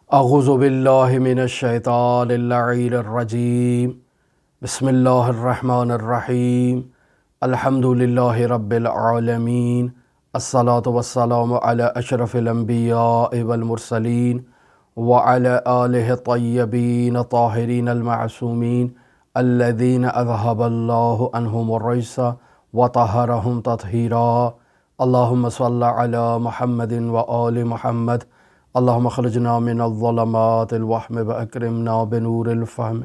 اعوذ باللہ من الشیطان اللعین الرجیم بسم اللہ الرحمن الرحیم الحمد للہ رب العالمین الصلاة والسلام علی اشرف الانبیاء والمرسلین وعلی آلہ الطیبین الطاہرین المعصومین الذین اذہب اللہ عنہم الرجس وطہرہم تطہیرا اللہم صل علی محمد وآل محمد اللہم اخرجنا من الظلمات الوہم واکرمنا بنور الفہم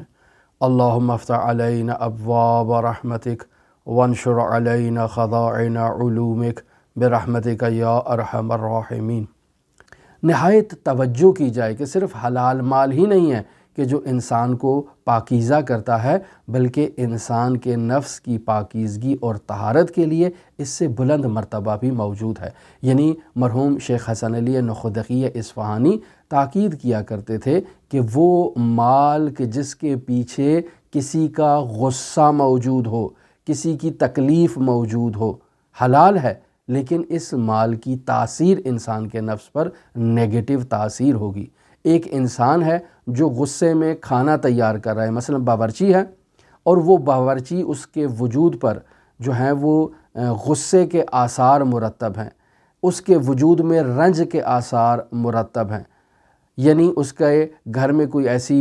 اللہم افتح علینا ابواب رحمتک وانشر علینا خزائن علومک برحمتک یا ارحم الراحمین۔ نہایت توجہ کی جائے کہ صرف حلال مال ہی نہیں ہے کہ جو انسان کو پاکیزہ کرتا ہے، بلکہ انسان کے نفس کی پاکیزگی اور طہارت کے لیے اس سے بلند مرتبہ بھی موجود ہے۔ یعنی مرحوم شیخ حسن علی نخودقی اصفہانی تاکید کیا کرتے تھے کہ وہ مال کہ جس کے پیچھے کسی کا غصہ موجود ہو، کسی کی تکلیف موجود ہو، حلال ہے لیکن اس مال کی تاثیر انسان کے نفس پر نیگیٹو تاثیر ہوگی۔ ایک انسان ہے جو غصے میں کھانا تیار کر رہا ہے، مثلا باورچی ہے، اور وہ باورچی اس کے وجود پر جو ہیں وہ غصے کے آثار مرتب ہیں، اس کے وجود میں رنج کے آثار مرتب ہیں، یعنی اس کے گھر میں کوئی ایسی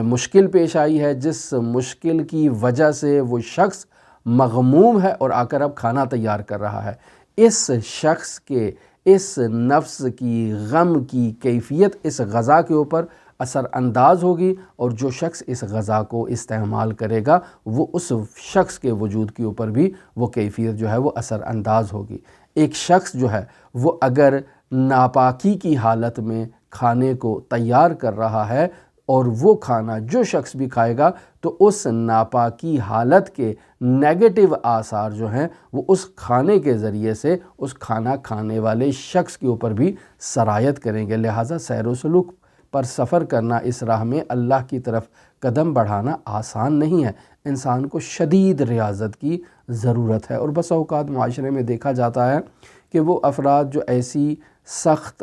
مشکل پیش آئی ہے جس مشکل کی وجہ سے وہ شخص مغموم ہے اور آ کر اب کھانا تیار کر رہا ہے۔ اس شخص کے اس نفس کی غم کی کیفیت اس غذا کے اوپر اثر انداز ہوگی، اور جو شخص اس غذا کو استعمال کرے گا وہ اس شخص کے وجود کے اوپر بھی وہ کیفیت جو ہے وہ اثر انداز ہوگی۔ ایک شخص جو ہے وہ اگر ناپاکی کی حالت میں کھانے کو تیار کر رہا ہے، اور وہ کھانا جو شخص بھی کھائے گا تو اس ناپاکی حالت کے نیگیٹو آثار جو ہیں وہ اس کھانے کے ذریعے سے اس کھانا کھانے والے شخص کے اوپر بھی سرایت کریں گے۔ لہٰذا سیر و سلوک پر سفر کرنا، اس راہ میں اللہ کی طرف قدم بڑھانا آسان نہیں ہے، انسان کو شدید ریاضت کی ضرورت ہے۔ اور بس اوقات معاشرے میں دیکھا جاتا ہے کہ وہ افراد جو ایسی سخت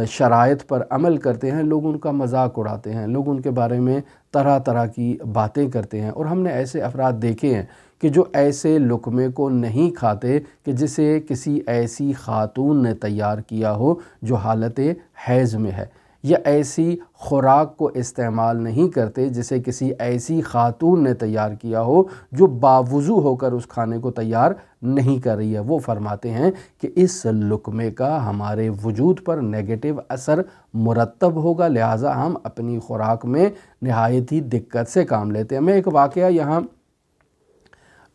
شرائط پر عمل کرتے ہیں، لوگ ان کا مذاق اڑاتے ہیں، لوگ ان کے بارے میں طرح طرح کی باتیں کرتے ہیں، اور ہم نے ایسے افراد دیکھے ہیں کہ جو ایسے لقمے کو نہیں کھاتے کہ جسے کسی ایسی خاتون نے تیار کیا ہو جو حالت حیض میں ہے، یا ایسی خوراک کو استعمال نہیں کرتے جسے کسی ایسی خاتون نے تیار کیا ہو جو باوضو ہو کر اس کھانے کو تیار نہیں کر رہی ہے۔ وہ فرماتے ہیں کہ اس لقمے کا ہمارے وجود پر نیگیٹو اثر مرتب ہوگا، لہٰذا ہم اپنی خوراک میں نہایت ہی دقت سے کام لیتے ہیں۔ میں ایک واقعہ یہاں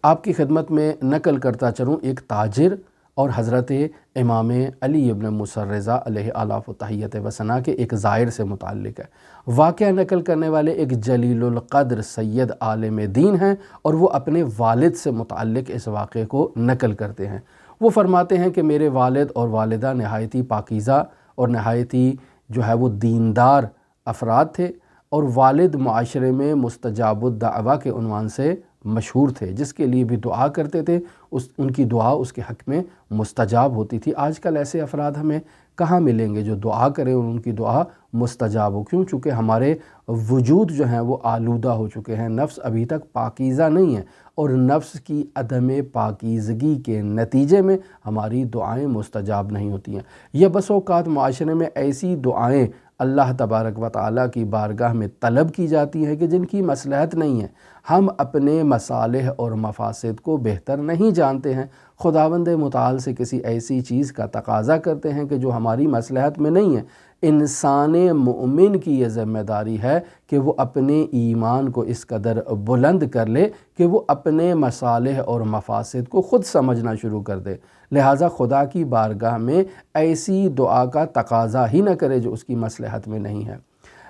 آپ کی خدمت میں نقل کرتا چلوں، ایک تاجر اور حضرت امام علی ابن موسیٰ الرضا علیہ آلاف و تحیت و ثنا کے ایک زائر سے متعلق ہے۔ واقعہ نقل کرنے والے ایک جلیل القدر سید عالم دین ہیں، اور وہ اپنے والد سے متعلق اس واقعے کو نقل کرتے ہیں۔ وہ فرماتے ہیں کہ میرے والد اور والدہ نہایت ہی پاکیزہ اور نہایت ہی جو ہے وہ دیندار افراد تھے، اور والد معاشرے میں مستجاب الدعوہ کے عنوان سے مشہور تھے، جس کے لیے بھی دعا کرتے تھے ان کی دعا اس کے حق میں مستجاب ہوتی تھی۔ آج کل ایسے افراد ہمیں کہاں ملیں گے جو دعا کریں اور ان کی دعا مستجاب ہو؟ کیوں؟ چونکہ ہمارے وجود جو ہیں وہ آلودہ ہو چکے ہیں، نفس ابھی تک پاکیزہ نہیں ہے، اور نفس کی عدم پاکیزگی کے نتیجے میں ہماری دعائیں مستجاب نہیں ہوتی ہیں۔ یہ بس اوقات معاشرے میں ایسی دعائیں اللہ تبارک و تعالیٰ کی بارگاہ میں طلب کی جاتی ہیں کہ جن کی مصلحت نہیں ہے۔ ہم اپنے مصالح اور مفاسد کو بہتر نہیں جانتے ہیں، خداوند متعال سے کسی ایسی چیز کا تقاضا کرتے ہیں کہ جو ہماری مصلحت میں نہیں ہے۔ انسان مومن کی یہ ذمہ داری ہے کہ وہ اپنے ایمان کو اس قدر بلند کر لے کہ وہ اپنے مصالح اور مفاسد کو خود سمجھنا شروع کر دے، لہٰذا خدا کی بارگاہ میں ایسی دعا کا تقاضا ہی نہ کرے جو اس کی مصلحت میں نہیں ہے۔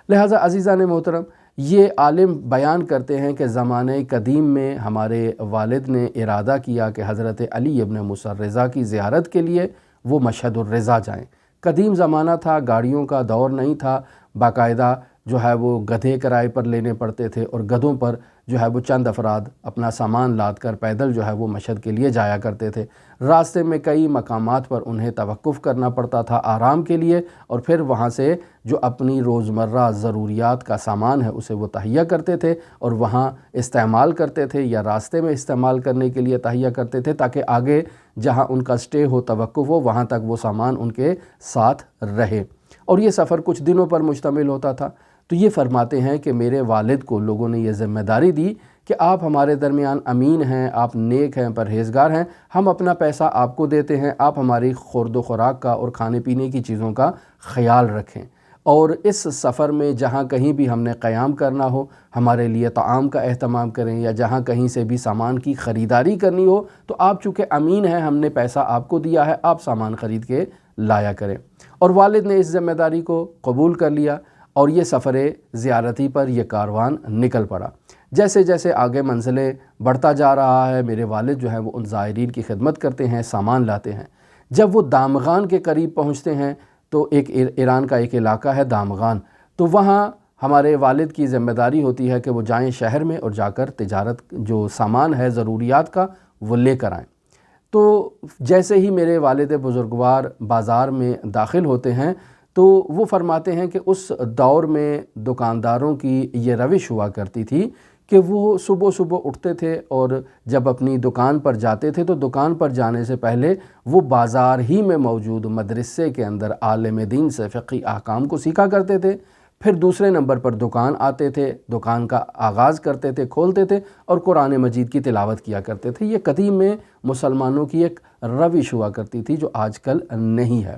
لہٰذا عزیزان محترم، یہ عالم بیان کرتے ہیں کہ زمانہ قدیم میں ہمارے والد نے ارادہ کیا کہ حضرت علی ابن موسیٰ الرضا کی زیارت کے لیے وہ مشہد الرضا جائیں۔ قدیم زمانہ تھا، گاڑیوں کا دور نہیں تھا، باقاعدہ جو ہے وہ گدھے کرائے پر لینے پڑتے تھے، اور گدھوں پر جو ہے وہ چند افراد اپنا سامان لاد کر پیدل جو ہے وہ مشہد کے لیے جایا کرتے تھے۔ راستے میں کئی مقامات پر انہیں توقف کرنا پڑتا تھا آرام کے لیے، اور پھر وہاں سے جو اپنی روزمرہ ضروریات کا سامان ہے اسے وہ تہیہ کرتے تھے اور وہاں استعمال کرتے تھے، یا راستے میں استعمال کرنے کے لیے تہیہ کرتے تھے، تاکہ آگے جہاں ان کا سٹے ہو، توقف ہو، وہاں تک وہ سامان ان کے ساتھ رہے۔ اور یہ سفر کچھ دنوں پر مشتمل ہوتا تھا۔ تو یہ فرماتے ہیں کہ میرے والد کو لوگوں نے یہ ذمہ داری دی کہ آپ ہمارے درمیان امین ہیں، آپ نیک ہیں، پرہیزگار ہیں، ہم اپنا پیسہ آپ کو دیتے ہیں، آپ ہماری خورد و خوراک کا اور کھانے پینے کی چیزوں کا خیال رکھیں، اور اس سفر میں جہاں کہیں بھی ہم نے قیام کرنا ہو ہمارے لیے طعام کا اہتمام کریں، یا جہاں کہیں سے بھی سامان کی خریداری کرنی ہو تو آپ چونکہ امین ہیں، ہم نے پیسہ آپ کو دیا ہے، آپ سامان خرید کے لایا کریں۔ اور والد نے اس ذمہ داری کو قبول کر لیا، اور یہ سفر زیارتی پر یہ کاروان نکل پڑا۔ جیسے جیسے آگے منزلیں بڑھتا جا رہا ہے، میرے والد جو ہیں وہ ان زائرین کی خدمت کرتے ہیں، سامان لاتے ہیں۔ جب وہ دامغان کے قریب پہنچتے ہیں تو ایک ایران کا ایک علاقہ ہے دامغان، تو وہاں ہمارے والد کی ذمہ داری ہوتی ہے کہ وہ جائیں شہر میں اور جا کر تجارت جو سامان ہے ضروریات کا وہ لے کر آئیں۔ تو جیسے ہی میرے والد بزرگوار بازار میں داخل ہوتے ہیں تو وہ فرماتے ہیں کہ اس دور میں دکانداروں کی یہ روش ہوا کرتی تھی کہ وہ صبح صبح اٹھتے تھے، اور جب اپنی دکان پر جاتے تھے تو دکان پر جانے سے پہلے وہ بازار ہی میں موجود مدرسے کے اندر عالم دین سے فقہی احکام کو سیکھا کرتے تھے، پھر دوسرے نمبر پر دکان آتے تھے، دکان کا آغاز کرتے تھے، کھولتے تھے اور قرآن مجید کی تلاوت کیا کرتے تھے۔ یہ قدیم میں مسلمانوں کی ایک روش ہوا کرتی تھی جو آج کل نہیں ہے،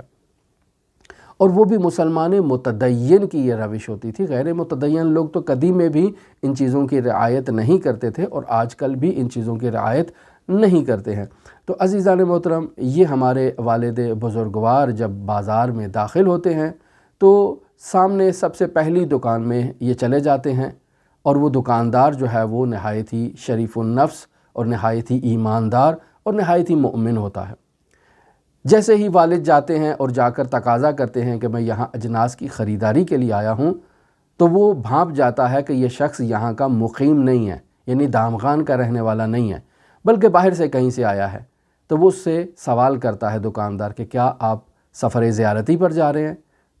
اور وہ بھی مسلمان متدین کی یہ روش ہوتی تھی۔ غیر متدین لوگ تو قدیم میں بھی ان چیزوں کی رعایت نہیں کرتے تھے، اور آج کل بھی ان چیزوں کی رعایت نہیں کرتے ہیں۔ تو عزیزان محترم، یہ ہمارے والد بزرگوار جب بازار میں داخل ہوتے ہیں تو سامنے سب سے پہلی دکان میں یہ چلے جاتے ہیں، اور وہ دکاندار جو ہے وہ نہایت ہی شریف النفس اور نہایت ہی ایماندار اور نہایت ہی مؤمن ہوتا ہے۔ جیسے ہی والد جاتے ہیں اور جا کر تقاضا کرتے ہیں کہ میں یہاں اجناس کی خریداری کے لیے آیا ہوں، تو وہ بھانپ جاتا ہے کہ یہ شخص یہاں کا مقیم نہیں ہے، یعنی دامغان کا رہنے والا نہیں ہے، بلکہ باہر سے کہیں سے آیا ہے۔ تو وہ اس سے سوال کرتا ہے دکاندار کہ کیا آپ سفر زیارتی پر جا رہے ہیں؟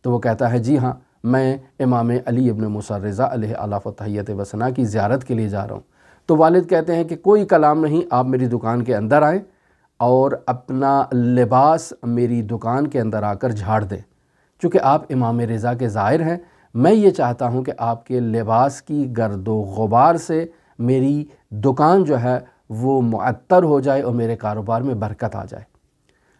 تو وہ کہتا ہے جی ہاں، میں امام علی ابن موسیٰ رضا علیہ الاف و تحیت و ثنا کی زیارت کے لیے جا رہا ہوں۔ تو والد کہتے ہیں کہ کوئی کلام نہیں، آپ میری دکان کے اندر آئیں اور اپنا لباس میری دکان کے اندر آ کر جھاڑ دیں، چونکہ آپ امام رضا کے زائر ہیں۔ میں یہ چاہتا ہوں کہ آپ کے لباس کی گرد و غبار سے میری دکان جو ہے وہ معطر ہو جائے اور میرے کاروبار میں برکت آ جائے۔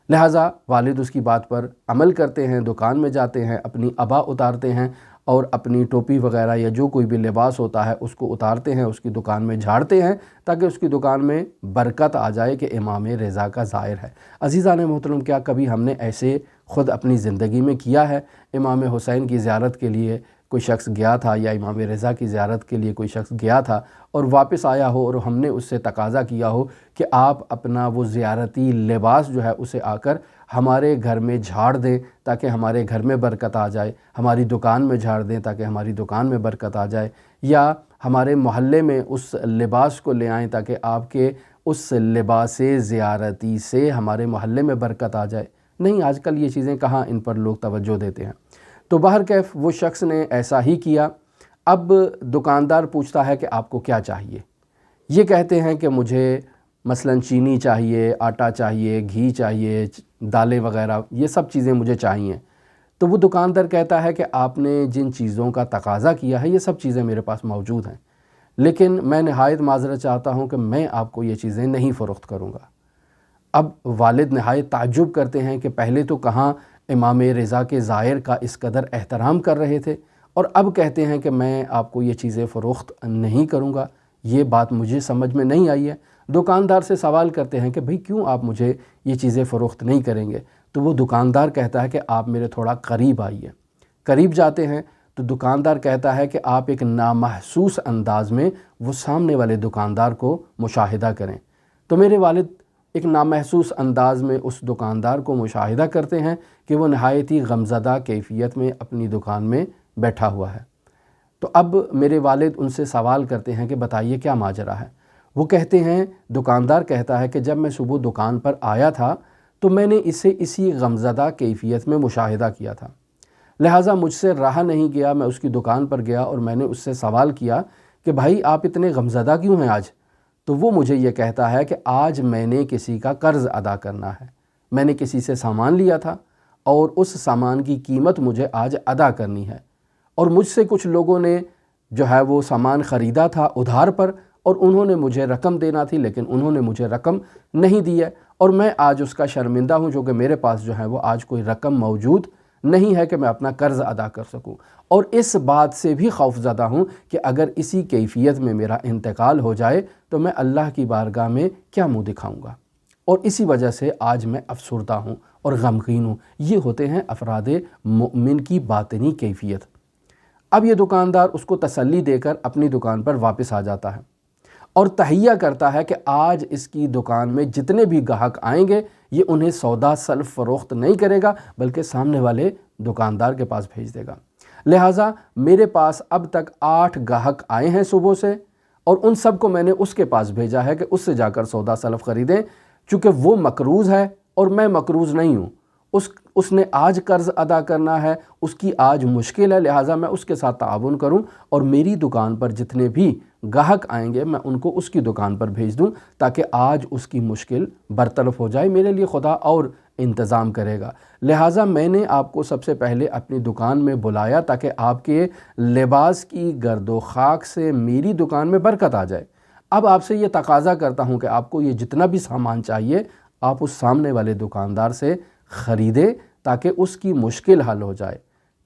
لہٰذا والد اس کی بات پر عمل کرتے ہیں، دکان میں جاتے ہیں، اپنی عبا اتارتے ہیں اور اپنی ٹوپی وغیرہ یا جو کوئی بھی لباس ہوتا ہے اس کو اتارتے ہیں، اس کی دکان میں جھاڑتے ہیں تاکہ اس کی دکان میں برکت آ جائے کہ امام رضا کا زائر ہے۔ عزیزان محترم، کیا کبھی ہم نے ایسے خود اپنی زندگی میں کیا ہے؟ امام حسین کی زیارت کے لیے کوئی شخص گیا تھا، یا امام رضا کی زیارت کے لیے کوئی شخص گیا تھا اور واپس آیا ہو اور ہم نے اس سے تقاضا کیا ہو کہ آپ اپنا وہ زیارتی لباس جو ہے اسے آ کر ہمارے گھر میں جھاڑ دیں تاکہ ہمارے گھر میں برکت آ جائے، ہماری دکان میں جھاڑ دیں تاکہ ہماری دکان میں برکت آ جائے، یا ہمارے محلے میں اس لباس کو لے آئیں تاکہ آپ کے اس لباس زیارتی سے ہمارے محلے میں برکت آ جائے؟ نہیں، آج کل یہ چیزیں کہاں ان پر لوگ توجہ دیتے ہیں۔ تو بہرکیف وہ شخص نے ایسا ہی کیا۔ اب دکاندار پوچھتا ہے کہ آپ کو کیا چاہیے؟ یہ کہتے ہیں کہ مجھے مثلاً چینی چاہیے، آٹا چاہیے، گھی چاہیے، دالیں وغیرہ، یہ سب چیزیں مجھے چاہیے۔ تو وہ دکاندار کہتا ہے کہ آپ نے جن چیزوں کا تقاضا کیا ہے یہ سب چیزیں میرے پاس موجود ہیں، لیکن میں نہایت معذرت چاہتا ہوں کہ میں آپ کو یہ چیزیں نہیں فروخت کروں گا۔ اب والد نہایت تعجب کرتے ہیں کہ پہلے تو کہاں امام رضا کے زائر کا اس قدر احترام کر رہے تھے، اور اب کہتے ہیں کہ میں آپ کو یہ چیزیں فروخت نہیں کروں گا۔ یہ بات مجھے سمجھ میں نہیں آئی ہے۔ دکاندار سے سوال کرتے ہیں کہ بھئی کیوں آپ مجھے یہ چیزیں فروخت نہیں کریں گے؟ تو وہ دکاندار کہتا ہے کہ آپ میرے تھوڑا قریب آئیے۔ قریب جاتے ہیں تو دکاندار کہتا ہے کہ آپ ایک نامحسوس انداز میں وہ سامنے والے دکاندار کو مشاہدہ کریں۔ تو میرے والد ایک نامحسوس انداز میں اس دکاندار کو مشاہدہ کرتے ہیں کہ وہ نہایت ہی غمزدہ کیفیت میں اپنی دکان میں بیٹھا ہوا ہے۔ تو اب میرے والد ان سے سوال کرتے ہیں کہ بتائیے کیا ماجرا ہے۔ وہ کہتے ہیں، دکاندار کہتا ہے کہ جب میں صبح دکان پر آیا تھا تو میں نے اسے اسی غمزدہ کیفیت میں مشاہدہ کیا تھا، لہٰذا مجھ سے رہا نہیں گیا، میں اس کی دکان پر گیا اور میں نے اس سے سوال کیا کہ بھائی آپ اتنے غمزدہ کیوں ہیں آج؟ تو وہ مجھے یہ کہتا ہے کہ آج میں نے کسی کا قرض ادا کرنا ہے، میں نے کسی سے سامان لیا تھا اور اس سامان کی قیمت مجھے آج ادا کرنی ہے، اور مجھ سے کچھ لوگوں نے جو ہے وہ سامان خریدا تھا ادھار پر، اور انہوں نے مجھے رقم دینا تھی لیکن انہوں نے مجھے رقم نہیں دی ہے، اور میں آج اس کا شرمندہ ہوں جو کہ میرے پاس جو ہے وہ آج کوئی رقم موجود نہیں ہے کہ میں اپنا قرض ادا کر سکوں، اور اس بات سے بھی خوف زدہ ہوں کہ اگر اسی کیفیت میں میرا انتقال ہو جائے تو میں اللہ کی بارگاہ میں کیا منہ دکھاؤں گا، اور اسی وجہ سے آج میں افسردہ ہوں اور غمگین ہوں۔ یہ ہوتے ہیں افراد مومن کی باطنی کیفیت۔ اب یہ دکاندار اس کو تسلی دے کر اپنی دکان پر واپس آ جاتا ہے اور تہیہ کرتا ہے کہ آج اس کی دکان میں جتنے بھی گاہک آئیں گے یہ انہیں سودا سلف فروخت نہیں کرے گا بلکہ سامنے والے دکاندار کے پاس بھیج دے گا، لہٰذا میرے پاس اب تک 8 گاہک آئے ہیں صبح سے، اور ان سب کو میں نے اس کے پاس بھیجا ہے کہ اس سے جا کر سودا سلف خریدیں، چونکہ وہ مقروض ہے اور میں مقروض نہیں ہوں، اس نے آج قرض ادا کرنا ہے، اس کی آج مشکل ہے، لہٰذا میں اس کے ساتھ تعاون کروں اور میری دکان پر جتنے بھی گاہک آئیں گے میں ان کو اس کی دکان پر بھیج دوں تاکہ آج اس کی مشکل برطرف ہو جائے، میرے لیے خدا اور انتظام کرے گا، لہٰذا میں نے آپ کو سب سے پہلے اپنی دکان میں بلایا تاکہ آپ کے لباس کی گرد و خاک سے میری دکان میں برکت آ جائے۔ اب آپ سے یہ تقاضا کرتا ہوں کہ آپ کو یہ جتنا بھی سامان چاہیے آپ اس سامنے والے دکاندار سے خریدے تاکہ اس کی مشکل حل ہو جائے۔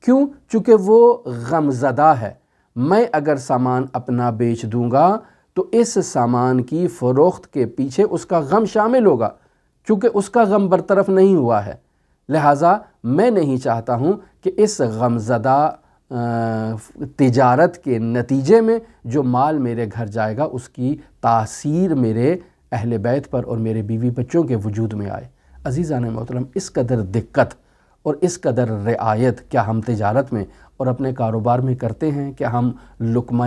کیوں؟ چونکہ وہ غمزدہ ہے، میں اگر سامان اپنا بیچ دوں گا تو اس سامان کی فروخت کے پیچھے اس کا غم شامل ہوگا، چونکہ اس کا غم برطرف نہیں ہوا ہے، لہٰذا میں نہیں چاہتا ہوں کہ اس غمزدہ تجارت کے نتیجے میں جو مال میرے گھر جائے گا اس کی تاثیر میرے اہل بیت پر اور میرے بیوی بچوں کے وجود میں آئے۔ عزیزان محترم، اس قدر دقت اور اس قدر رعایت کیا ہم تجارت میں اور اپنے کاروبار میں کرتے ہیں کہ ہم لقمہ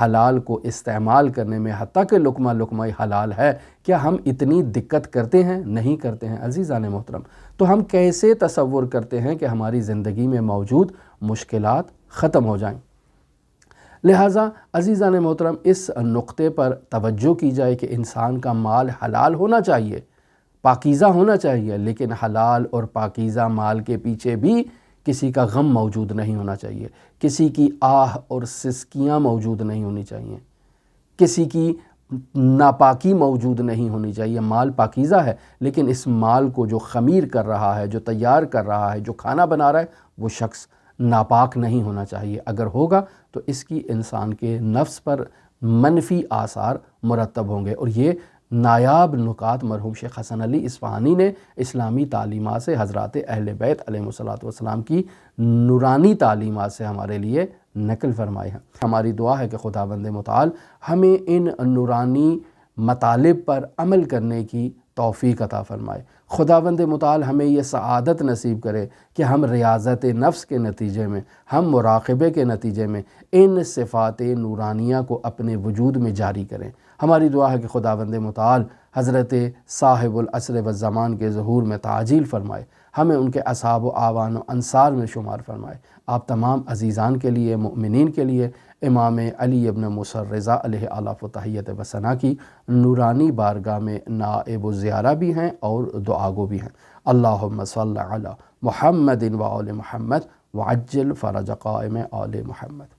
حلال کو استعمال کرنے میں، حتیٰ کہ لقمہ حلال ہے، کیا ہم اتنی دقت کرتے ہیں؟ نہیں کرتے ہیں عزیزان محترم۔ تو ہم کیسے تصور کرتے ہیں کہ ہماری زندگی میں موجود مشکلات ختم ہو جائیں؟ لہٰذا عزیزان محترم اس نقطے پر توجہ کی جائے کہ انسان کا مال حلال ہونا چاہیے، پاکیزہ ہونا چاہیے، لیکن حلال اور پاکیزہ مال کے پیچھے بھی کسی کا غم موجود نہیں ہونا چاہیے، کسی کی آہ اور سسکیاں موجود نہیں ہونی چاہیے، کسی کی ناپاکی موجود نہیں ہونی چاہیے۔ مال پاکیزہ ہے لیکن اس مال کو جو خمیر کر رہا ہے، جو تیار کر رہا ہے، جو کھانا بنا رہا ہے، وہ شخص ناپاک نہیں ہونا چاہیے، اگر ہوگا تو اس کی انسان کے نفس پر منفی آثار مرتب ہوں گے، اور یہ نایاب نکات مرحوم شیخ حسن علی اصفہانی نے اسلامی تعلیمات سے، حضرات اہل بیت علیہ السلام کی نورانی تعلیمات سے ہمارے لیے نقل فرمائے ہیں۔ ہماری دعا ہے کہ خداوند متعال ہمیں ان نورانی مطالب پر عمل کرنے کی توفیق عطا فرمائے۔ خداوند متعال ہمیں یہ سعادت نصیب کرے کہ ہم ریاضت نفس کے نتیجے میں، ہم مراقبے کے نتیجے میں ان صفات نورانیہ کو اپنے وجود میں جاری کریں۔ ہماری دعا ہے کہ خداوند متعال حضرت صاحب العصر والزمان کے ظہور میں تعجیل فرمائے، ہمیں ان کے اصحاب و اعوان و انصار میں شمار فرمائے۔ آپ تمام عزیزان کے لیے، مؤمنین کے لیے امام علی ابن موسیٰ الرضا علیہ آلاف و تحیت و ثنا کی نورانی بارگاہ میں نائب و زیارہ بھی ہیں اور دعاگو بھی ہیں۔ اللہم صلی علی محمد و آل محمد وعجل فرج قائم آل محمد۔